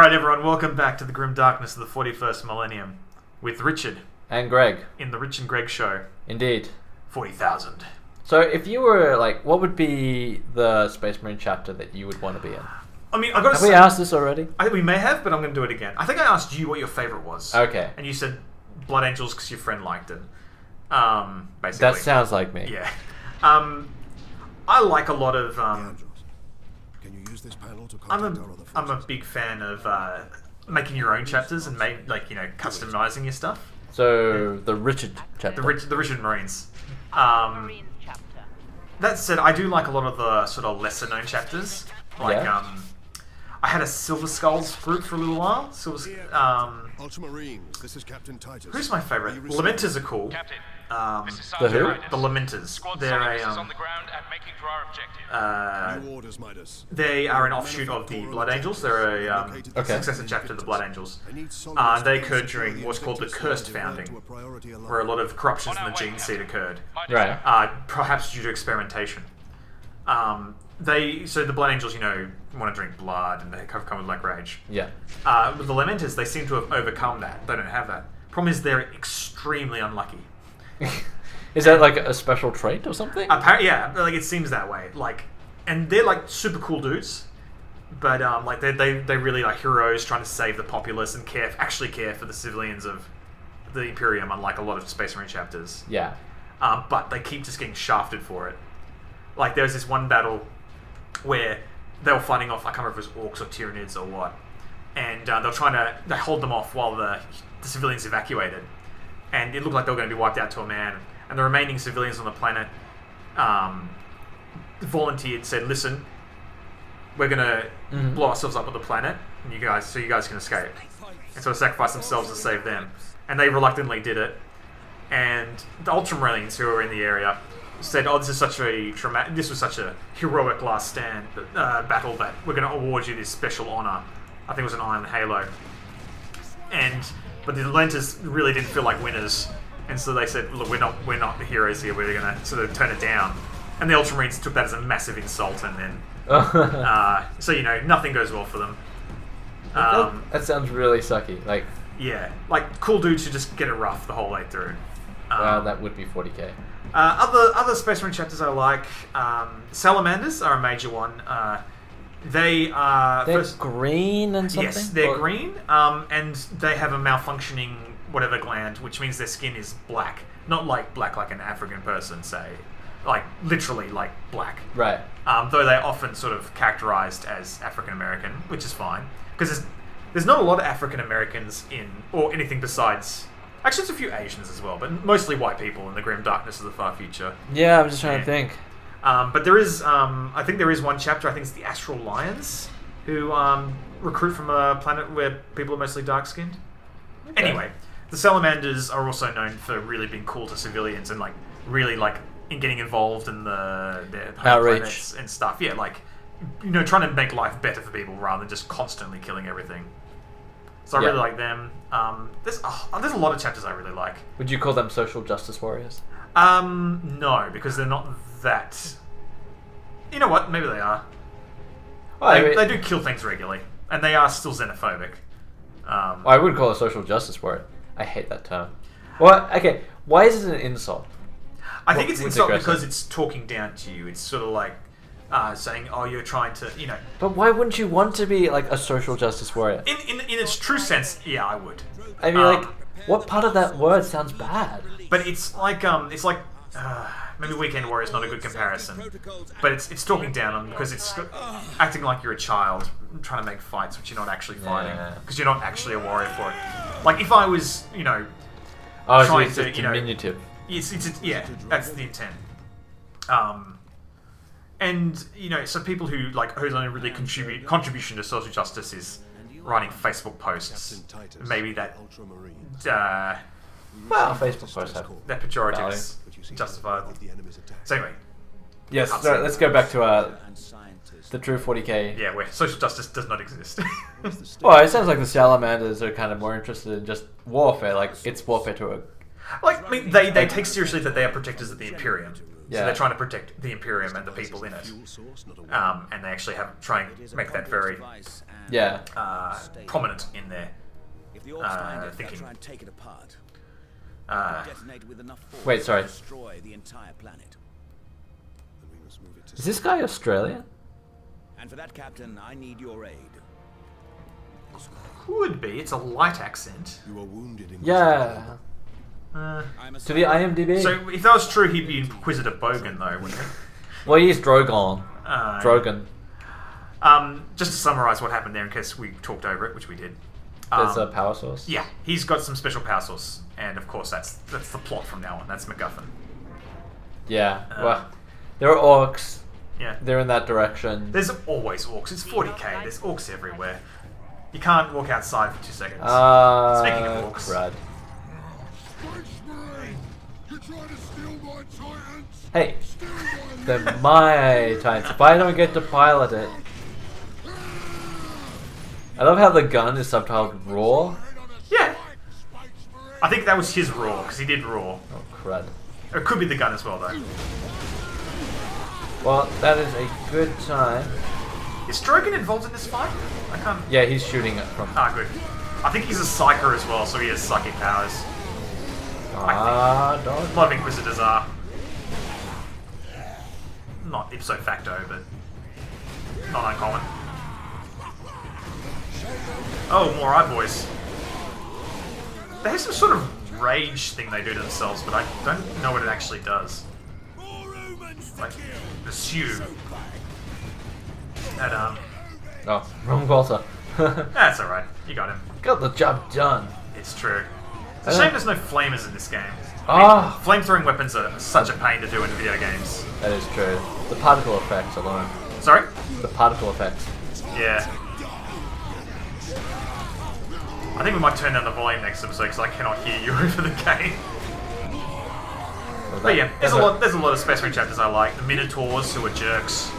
Alright everyone, welcome back to the grim darkness of the 41st millennium with Richard And Greg. in the Rich and Greg Show. Indeed. 40,000. So if you were like, what would be the Space Marine chapter that you would want to be in? I mean, I gotta Have say, we asked this already? I think we may have, but I'm gonna do it again. I think I asked you what your favourite was. Okay. And you said Blood Angels because your friend liked it. Basically. That sounds like me. Yeah. I like a lot of... Can you use this panel to contact our other I'm a forces? big fan of making your own chapters and customizing your stuff. So the Richard chapter. The Richard Marines. Marines chapter. That said, I do like a lot of the sort of lesser known chapters. Like, Yeah. I had a Silver Skulls group for a little while. Ultramarines, this is Captain Titus. Who's my favourite? We received- Lamenters are cool. Captain, this is The who? Sergeant The Midas. Lamenters. Squad They're Solidus is a on the ground and making for our objective. New orders, Midas. they are an offshoot of the Blood Angels. They're a Okay. successor chapter to the Blood Angels. I need solid They space occurred to during be what's called the effective Cursed to alert Founding, to a priority alert. where a lot of corruptions On in our the way, gene seed Captain. occurred. Right. Perhaps due to experimentation. So the Blood Angels, want to drink blood and they come with like rage. Yeah. With the Lamenters, they seem to have overcome that. They don't have that. Problem is, they're extremely unlucky. Is that like a special trait or something? Apparently, yeah, like it seems that way. Like, and they're like super cool dudes, but they really like heroes trying to save the populace and actually care for the civilians of the Imperium, unlike a lot of Space Marine chapters. Yeah. But they keep just getting shafted for it. Like, there was this one battle where they were fighting off, I can't remember if it was orcs or Tyranids or what, and they hold them off while the civilians evacuated, and it looked like they were going to be wiped out to a man, and the remaining civilians on the planet volunteered, said, listen, we're going to blow ourselves up on the planet, and you guys can escape. And so they sacrificed themselves to save them. And they reluctantly did it. And the Ultramarines who were in the area said, this was such a heroic last stand battle that we're going to award you this special honor. I think it was an Iron Halo. But the Lamenters really didn't feel like winners. And so they said, look, we're not the heroes here, we're going to sort of turn it down. And the Ultramarines took that as a massive insult, and then so nothing goes well for them. That sounds really sucky. Like, Yeah, like cool dudes who just get it rough the whole way through. that would be 40k. Other Space Marine chapters I like. Salamanders are a major one. They are They're green and something? yes, they're Or- green, and they have a malfunctioning whatever gland, which means their skin is black, not like black like an African person, say, like literally like black. Right. Though they're often sort of characterized as African American, which is fine, because there's not a lot of African Americans in, or anything besides. Actually, there's a few Asians as well, but mostly white people in the grim darkness of the far future. Yeah, I'm just trying Yeah. to think. But there is, I think there is one chapter. I think it's the Astral Lions, who recruit from a planet where people are mostly dark skinned. Okay. Anyway, the Salamanders are also known for really being cool to civilians and like really like in getting involved in their home Outreach. planets and stuff. Yeah, like trying to make life better for people rather than just constantly killing everything. So I Yeah. really like them. There's a lot of chapters I really like. Would you call them social justice warriors? No, because they're not that. You know what? Maybe they are. They do kill things regularly, and they are still xenophobic. I would call it social justice warrior. I hate that term. Well, okay. Why is it an insult? I think it's What's insult aggressive? because it's talking down to you. It's sort of like saying, "Oh, you're trying to," But why wouldn't you want to be like a social justice warrior? In its true sense, yeah, I would. I mean, like, what part of that word sounds bad? But it's like maybe Weekend Warrior is not a good comparison, but it's talking down on because it's acting like you're a child trying to make fights which you're not actually fighting Yeah. because you're not actually a warrior for it. Like if I was, Oh, so trying it's to, just diminutive. yeah, that's the intent. And so people who whose only really contribution to social justice is writing Facebook posts, Captain Titus, maybe that Ultramarines. Well, Facebook posts have. that pejorative Value. is But you see, justifiable. if the enemy's attack. So anyway, Yes. Can't So say. let's go back to the true 40k. yeah, where social justice does not exist. Well, it sounds like the salamanders are kind of more interested in just warfare. Like, it's warfare to a. I mean, they take seriously that they are protectors of the Imperium. So they're trying to protect the Imperium and the people in it. Fuel source, not a weapon. And they actually try and make that very prominent in their If the orcs find it, they'll thinking. try and take it apart. Detonate with enough force Wait, sorry. to destroy the entire planet. Then we must move it to Is this guy Australian? And for that, Captain, I need your aid. Could be. It's a light accent. You are wounded in Yeah. I'm a To the IMDb. So if that was true, he'd be Inquisitor Bogan, though, wouldn't he? Well, he's Drogon. Drogon. Just to summarise what happened there, in case we talked over it, which we did. There's a power source. Yeah, he's got some special power source, and of course that's the plot from now on. That's MacGuffin. Yeah. Well, there are orcs. Yeah. They're in that direction. There's always orcs. It's 40k. There's orcs everywhere. You can't walk outside for 2 seconds. Speaking of orcs. Crud. You try to steal my Titans? Hey, they're my Titans. If I don't get to pilot it. I love how the gun is subtitled Raw. Yeah. I think that was his roar, because he did roar. Oh, crud. It could be the gun as well, though. Well, that is a good time. Is Drogon involved in this fight? I can't... Yeah, he's shooting it from... Ah, good. I think he's a psyker as well, so he has psychic powers. Don't. A lot of Inquisitors are. Not ipso facto, but not uncommon. Oh, more eye boys. They have some sort of rage thing they do to themselves, but I don't know what it actually does. Like, pursue. And, Oh, wrong Walter. that's alright. You got him. Got the job done. It's true. It's a shame there's no flamers in this game. Ah. Flame-throwing weapons are such a pain to do in video games. That is true. The particle effects alone. Sorry? The particle effects. Yeah. I think we might turn down the volume next episode because I cannot hear you over the game. But yeah, there's a lot of Space Marine chapters I like. The Minotaurs, who are jerks.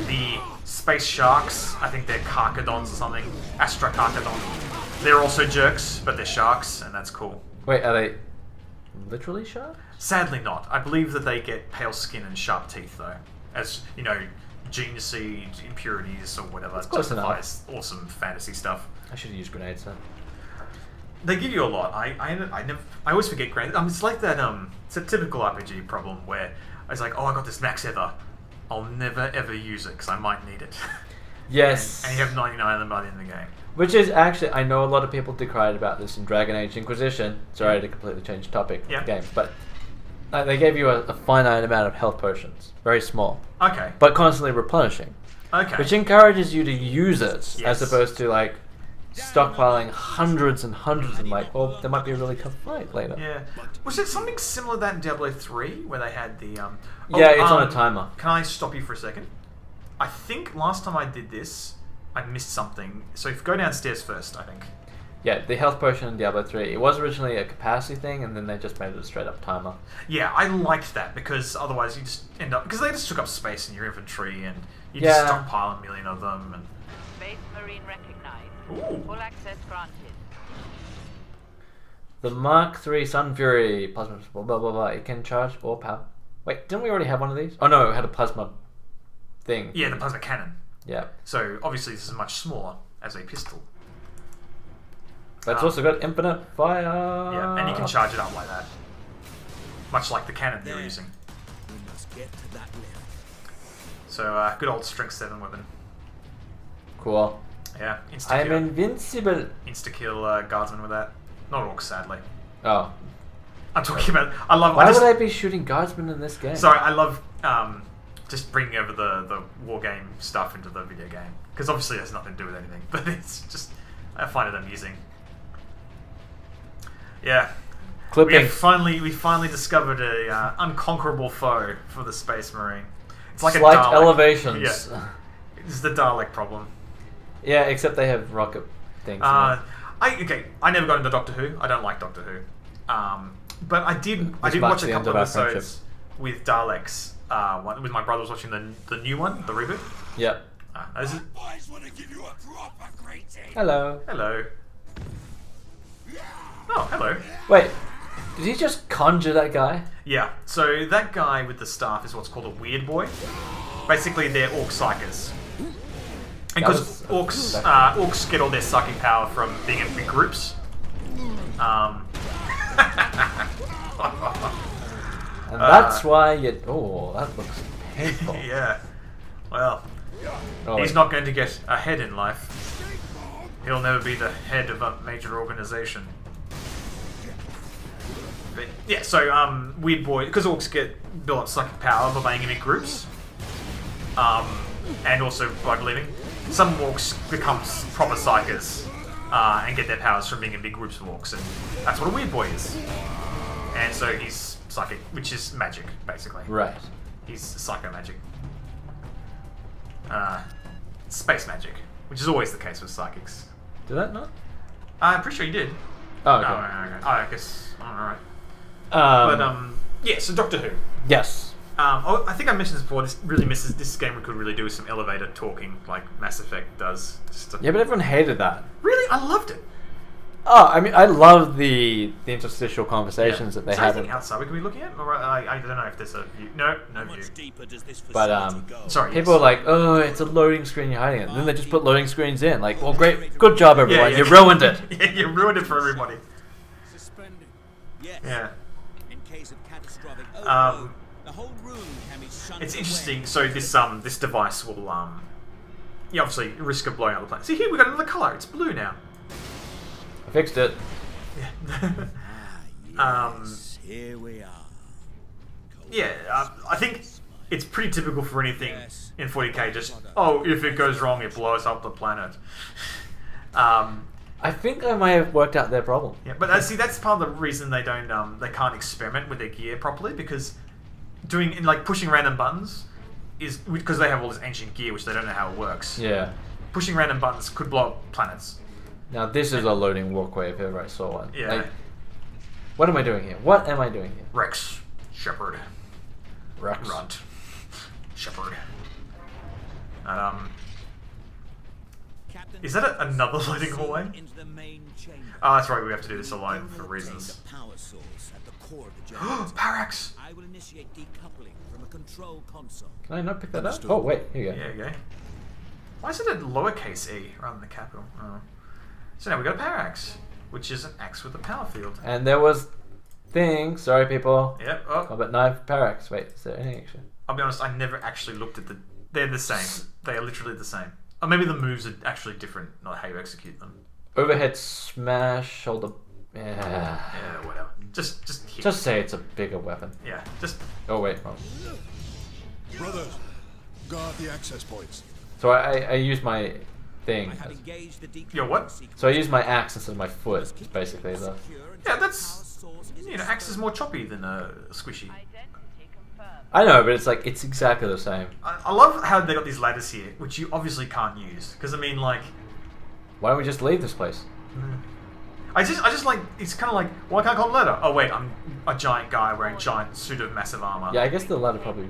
The Space Sharks, I think they're Carcadons or something. Astra Carcadon. They're also jerks, but they're sharks, and that's cool. Wait, are they literally sharks? Sadly not. I believe that they get pale skin and sharp teeth, though. As, you know, gene seed impurities or whatever. That's close justifies awesome fantasy stuff. I should have used grenades then. They give you a lot. I always forget grenades. It's like that. It's a typical RPG problem where it's like, oh, I got this max ether. I'll never ever use it because I might need it. Yes. And you have 99 of them by the end of the game. Which is actually, I know a lot of people decried about this in Dragon Age Inquisition. Sorry to completely change the topic of the game, but they gave you a finite amount of health potions, very small, Okay. but constantly replenishing, Okay. which encourages you to use it Yes. as opposed to like stockpiling hundreds and hundreds and like, well, there might be a really tough fight later. Yeah. Was it something similar to that in Diablo 3 where they had the Yeah, it's on a timer. Can I stop you for a second? I think last time I did this, I missed something. So if you go downstairs first, I think. Yeah, the health potion in Diablo 3. It was originally a capacity thing, and then they just made it a straight up timer. Yeah, I liked that because otherwise you just end up because they just took up space in your inventory and you just stockpile a million of them and. Space Marine recognized. Ooh. Full access granted. The Mark III Sun Fury plasma blah blah blah blah. It can charge or power. Wait, didn't we already have one of these? Oh no, it had a plasma thing. Yeah, the plasma cannon. Yeah. So obviously this is much smaller as a pistol. But it's also got infinite fire. Yeah, and you can charge it up like that. Much like the cannon you're There. using. We must get to that lift. So good old strength 7 weapon. Cool. Yeah, I'm insta-kill. invincible. Insta-kill guardsmen with that. Not orcs, sadly. Oh. I'm talking about. I love. Why I just, would I be shooting guardsmen in this game? Sorry, I love just bringing over the war game stuff into the video game because obviously it has nothing to do with anything, but it's just I find it amusing. Yeah, Clipping. we finally discovered a unconquerable foe for the Space Marine. It's like Slight a Dalek. elevations. Yeah, it's the Dalek problem. Yeah, except they have rocket things. in it. I never got into Doctor Who. I don't like Doctor Who. But I did marks watch a the end couple of of our friendship. episodes with Daleks. With my brother was watching the new one, the reboot. Yep. This is, Boys want to give you a proper greeting. Hello. hello. Oh, hello. Wait. Did he just conjure that guy? Yeah, so that guy with the staff is what's called a weird boy. Basically, they're orc psychers. And because orcs get all their psychic power from being in big groups. And that's why you... Oh, that looks painful. Yeah. Well, he's not going to get ahead in life. He'll never be the head of a major organization. But, yeah, so, weird boy... Because orcs get built up psychic power by being in big groups. And also by believing. Some orcs become proper psychers. And get their powers from being in big groups of orcs. And that's what a weird boy is. And so he's psychic, which is magic, basically. Right. He's psycho magic. Space magic, which is always the case with psychics. Did that not? I'm pretty sure he did. Oh, okay. No, I guess. Alright. But, yeah, so Doctor Who. Yes. I think I mentioned this before, this game could really do with some elevator talking, like Mass Effect does. Yeah, but everyone hated that. Really? I loved it. Oh, I mean, I love the interstitial conversations that they have. Is there anything outside we can be looking at? Or, I don't know if there's a view. No view. But, sorry, people are like, oh, it's a loading screen, you're hiding it. And then they just put loading screens in. Like, well, great, good job, everyone. Yeah. You ruined it. Yeah, you ruined it for everybody. Suspended. Yes. Yeah. In case of catastrophic the whole room can be shunned It's away. interesting. So this device will yeah, obviously risk of blowing up the planet. See here, we got another color. It's blue now. I fixed it. Yes, here we are. Yeah, I think it's pretty typical for anything in 40k. Just if it goes wrong, it blows up the planet. I think I might have worked out their problem. Yeah, but see, that's part of the reason they don't they can't experiment with their gear properly, because pushing random buttons is because they have all this ancient gear which they don't know how it works. Yeah. Pushing random buttons could blow up planets. Now this is a loading walkway if ever I saw one. Yeah. Like, what am I doing here? What am I doing here? Rex, Shepard, Rex. Runt, Shepard. And, is that another loading hallway? Oh, that's right. We have to do this alone for reasons. Parax. I will initiate decoupling from a control console. Can I not pick that up? Oh wait, here you go. Yeah, you go. Why is it a lowercase e rather than a capital? Oh. So now we got a Parax, which is an axe with a power field. And there was thing. Sorry, people. Yep. Oh, but knife Parax. Wait, is there anything extra? I'll be honest. I never actually looked at the. They're the same. They are literally the same. Or maybe the moves are actually different, not how you execute them. Overhead smash, shoulder. Yeah. Yeah, whatever. Just hit. Just say it's a bigger weapon. Yeah. Just. Oh wait, wrong. Brothers, guard the access points. So I use my thing. Yo, what? So I use my axe instead of my foot, basically. The... Yeah, that's. Axe is more choppy than squishy. Identity confirmed. I know, but it's exactly the same. I love how they got these ladders here, which you obviously can't use. Because, I mean, like... Why don't we just leave this place? I just like... It's kind of like, why can't I call it ladder? Oh, wait, I'm a giant guy wearing a giant suit of massive armor. Yeah, I guess the ladder probably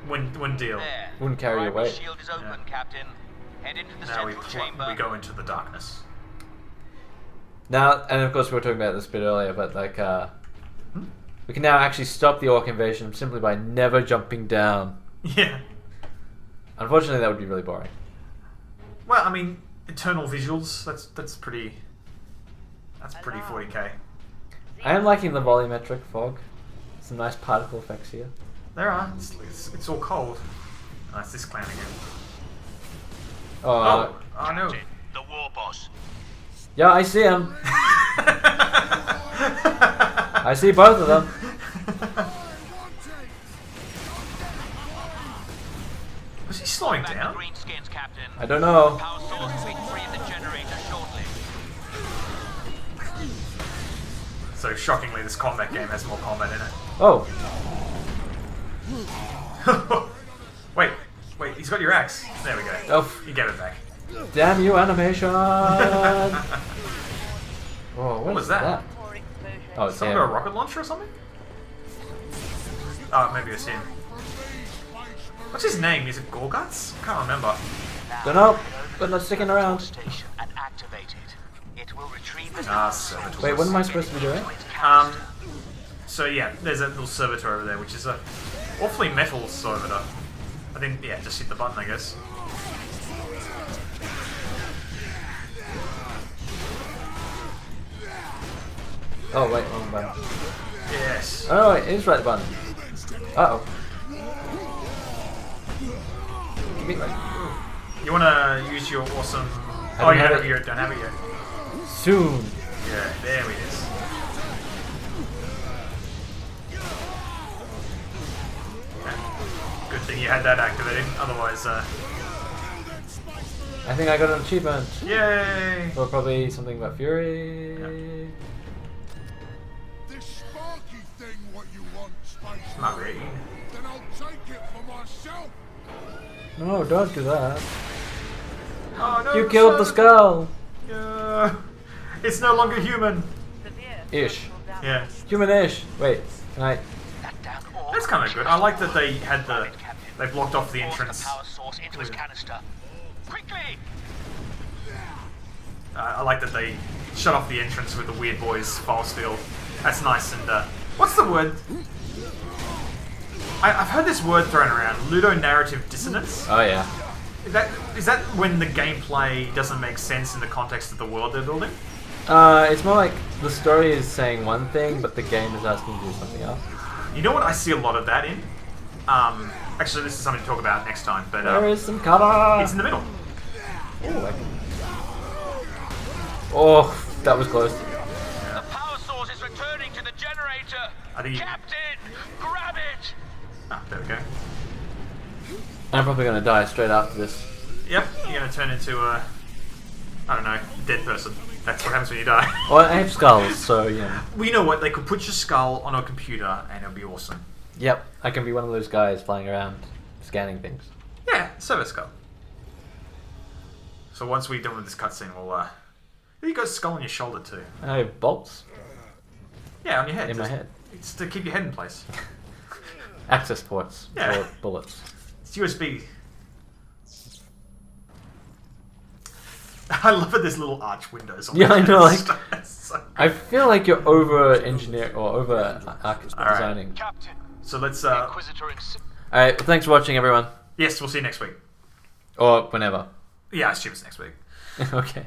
Wouldn't deal. There. wouldn't carry your weight. Shield is open, Captain. Head into the Now we central chamber. go into the darkness. Now, and of course we were talking about this a bit earlier, but like, we can now actually stop the orc invasion simply by never jumping down. Yeah. Unfortunately, that would be really boring. Well, I mean, eternal visuals, that's pretty 40k. I am liking the volumetric fog. Some nice particle effects here. There are. It's all cold. Oh, it's this clan again. Oh, Oh no. Captain, the war boss. yeah, I see him. I see both of them. Was he slowing Back down? the greenskins, Captain. I don't know. Power source will be free of the generator shortly. So shockingly, this combat game has more combat in it. Oh, Wait, he's got your axe. There we go. Oh. You get it back. damn you, animation! Oh, what was is that? Core exposure. Oh, it's Someone him. got a rocket launcher or something? Oh, maybe it's him. What's his name? Is it Gorguts? Can't remember. Don't know, but not sticking around. Station and activate it. It will retrieve the Ah, Servitors. Wait, what am I supposed to be doing? So yeah, there's a little servitor over there, which is a awfully metal servitor. I think, yeah, just hit the button, I guess. Oh wait, wrong button. Yes. Oh wait, it is right button. Uh oh. You want to use your awesome... I don't have it. You don't have it yet. Soon. Yeah, there it is. Good thing you had that activated, otherwise... I think I got an achievement. Yay! Or probably something about Fury. Yeah. This sparky thing what you want, Space Marine. Then I'll take it for myself. No, don't do that. Oh no! You killed the skull. Yeah. It's no longer human. Severe Ish. physical damage. Yeah. Human-ish. Wait, can I? That damn orb. That's kind of good. I like that they had the... Captain. They blocked off the Force entrance. the power source into his canister. Quickly! I like that they shut off the entrance with the Weird Boys force field. That's nice. And what's the word? I've heard this word thrown around. Ludonarrative dissonance. Oh yeah. Is that when the gameplay doesn't make sense in the context of the world they're building? It's more like the story is saying one thing, but the game is asking you to do something else. You know what? I see a lot of that in. Actually, this is something to talk about next time. But There is some cover. it's in the middle. Ooh, oh, that was close. The power source is returning to the generator. I think you- Captain, grab it! Ah, there we go. I'm probably gonna die straight after this. Yep, you're gonna turn into a, I don't know, dead person. That's what happens when you die. Well, I have skulls, so yeah. Well, you know what? They could put your skull on a computer and it'll be awesome. Yep, I can be one of those guys flying around, scanning things. Yeah, server skull. So once we're done with this cutscene, we'll, you got a skull on your shoulder too. I have bolts Yeah, on your head. in my Just- head. It's to keep your head in place. Access ports Yeah. for bullets. It's USB. I love it. There's little arch windows. On Yeah, the I know, chest. like- It's so I feel like you're over engineer or over Alright. designing. Captain, So let's. the Inquisitor in... Alright, well, thanks for watching, everyone. Yes, we'll see you next week. Or whenever. Yeah, I assume it's next week. Okay.